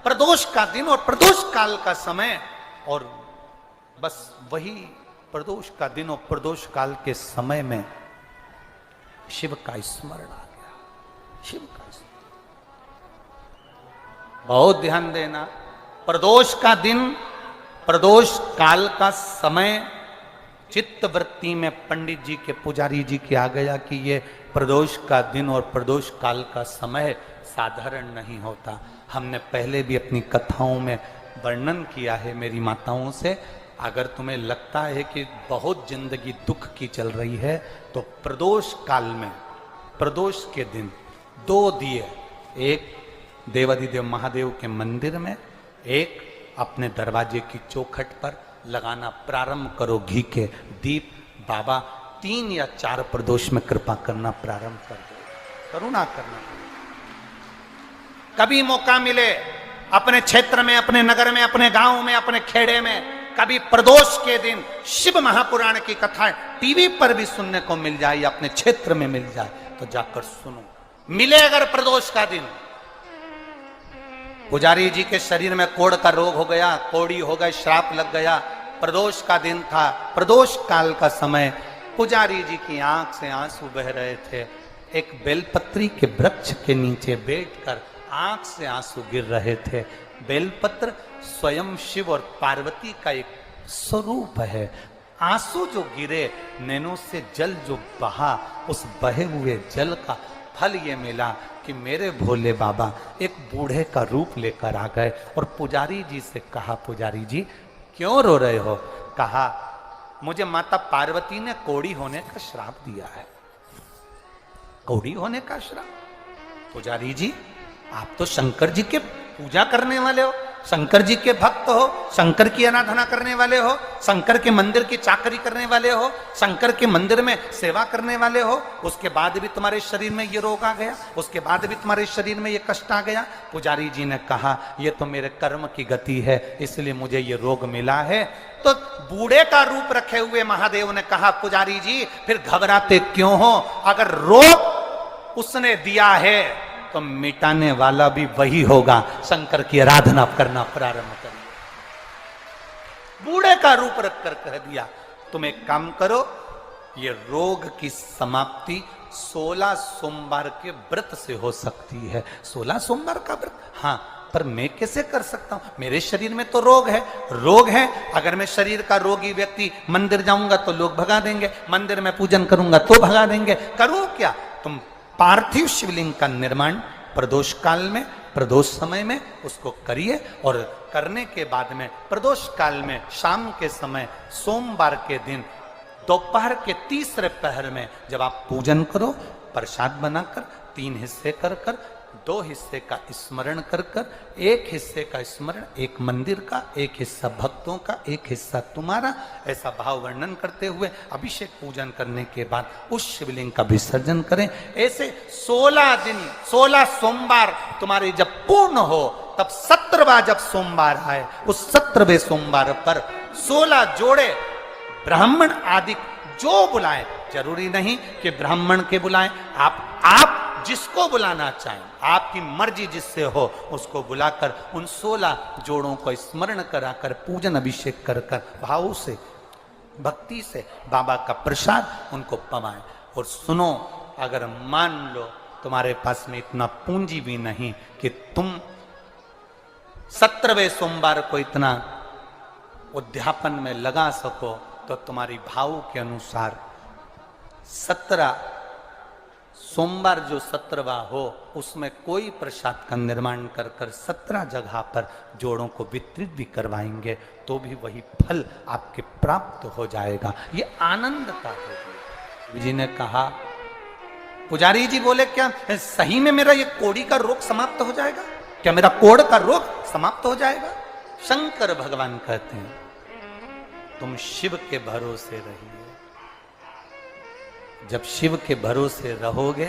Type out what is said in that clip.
प्रदोष का दिन और प्रदोष काल का समय, और बस वही प्रदोष का दिन और प्रदोष काल के समय में शिव का स्मरण आ गया। शिव का स्मरण, बहुत ध्यान देना। प्रदोष का दिन, प्रदोष काल का समय चित्त वृत्ति में पंडित जी के, पुजारी जी के आ गया कि ये प्रदोष का दिन और प्रदोष काल का समय साधारण नहीं होता। हमने पहले भी अपनी कथाओं में वर्णन किया है मेरी माताओं से। अगर तुम्हें लगता है कि बहुत जिंदगी दुख की चल रही है, तो प्रदोष काल में, प्रदोष के दिन 2 दिए, एक देवाधिदेव महादेव के मंदिर में, एक अपने दरवाजे की चौखट पर लगाना प्रारंभ करो। घी के दीप, बाबा 3 या 4 प्रदोष में कृपा करना प्रारंभ कर दो, करुणा करना। कभी मौका मिले अपने क्षेत्र में, अपने नगर में, अपने गांव में, अपने खेड़े में, कभी प्रदोष के दिन शिव महापुराण की कथाएं टीवी पर भी सुनने को मिल जाए या अपने क्षेत्र में मिल जाए तो जाकर सुनो। मिले अगर प्रदोष का दिन, पुजारी जी के शरीर में कोढ़ का रोग हो गया, कोड़ी हो गई, श्राप लग गया, प्रदोष का दिन था, प्रदोष काल का समय, पुजारी जी की आंख से आंसू बह रहे थे। एक बेलपत्री के वृक्ष के नीचे बैठकर आंख से आंसू गिर रहे थे। बेलपत्र स्वयं शिव और पार्वती का एक स्वरूप है। आंसू जो गिरे, नैनों से जल जो बहा, उस बहे हुए जल का फल ये मिला कि मेरे भोले बाबा एक बूढ़े का रूप लेकर आ गए और पुजारी जी से कहा, पुजारी जी क्यों रो रहे हो? कहा, मुझे माता पार्वती ने कोढ़ी होने का श्राप दिया है। कोढ़ी होने का श्राप? पुजारी जी आप तो शंकर जी के पूजा करने वाले हो, शंकर जी के भक्त हो, शंकर की आराधना करने वाले हो, शंकर के मंदिर की चाकरी करने वाले हो, शंकर के मंदिर में सेवा करने वाले हो, उसके बाद भी तुम्हारे शरीर में ये रोग आ गया, उसके बाद भी तुम्हारे शरीर में ये कष्ट आ गया। पुजारी जी ने कहा, ये तो मेरे कर्म की गति है, इसलिए मुझे ये रोग मिला है। तो बूढ़े का रूप रखे हुए महादेव ने कहा, पुजारी जी फिर घबराते क्यों हो? अगर रोग उसने दिया है तो मिटाने वाला भी वही होगा। शंकर की आराधना करना प्रारंभ करिए। बूढ़े का रूप रखकर कह दिया, तुम एक काम करो, ये रोग की समाप्ति 16 सोमवार के व्रत से हो सकती है। 16 सोमवार का व्रत? हाँ, पर मैं कैसे कर सकता हूं? मेरे शरीर में तो रोग है, रोग है। अगर मैं शरीर का रोगी व्यक्ति मंदिर जाऊंगा तो लोग भगा देंगे, मंदिर में पूजन करूंगा तो भगा देंगे, करूं क्या? तुम पार्थिव शिवलिंग का निर्माण प्रदोष काल में, प्रदोष समय में उसको करिए, और करने के बाद में प्रदोष काल में शाम के समय, सोमवार के दिन दोपहर के तीसरे पहर में जब आप पूजन करो, प्रसाद बनाकर 3 हिस्से कर कर, 2 हिस्से का स्मरण कर कर, 1 हिस्से का स्मरण एक मंदिर का, 1 हिस्सा भक्तों का, 1 हिस्सा तुम्हारा, ऐसा भाव वर्णन करते हुए अभिषेक पूजन करने के बाद उस शिवलिंग का विसर्जन करें। ऐसे 16 दिन, 16 सोमवार तुम्हारे जब पूर्ण हो, तब 17वां जब सोमवार आए, उस 17वें सोमवार पर 16 जोड़े ब्राह्मण आदि जो बुलाएं, जरूरी नहीं कि ब्राह्मण के बुलाएं, आप जिसको बुलाना चाहें, आपकी मर्जी जिससे हो उसको बुलाकर उन 16 जोड़ों को स्मरण कराकर, पूजन अभिषेक कर कर, भाव से, भक्ति से बाबा का प्रसाद उनको पवाएं। और सुनो, अगर मान लो तुम्हारे पास में इतना पूंजी भी नहीं कि तुम 17वें सोमवार को इतना उद्यापन में लगा सको, तो तुम्हारी भाव के अनुसार 17 सोमवार जो 17वां हो, उसमें कोई प्रसाद का निर्माण कर कर 17 जगह पर जोड़ों को वितरित भी करवाएंगे तो भी वही फल आपके प्राप्त हो जाएगा। ये आनंद का होगी। जी ने कहा, पुजारी जी बोले, क्या सही में मेरा ये कोढ़ी का रोग समाप्त हो जाएगा? क्या मेरा कोढ़ का रोग समाप्त हो जाएगा? शंकर भगवान कहते हैं, तुम शिव के भरोसे रहिए। जब शिव के भरोसे रहोगे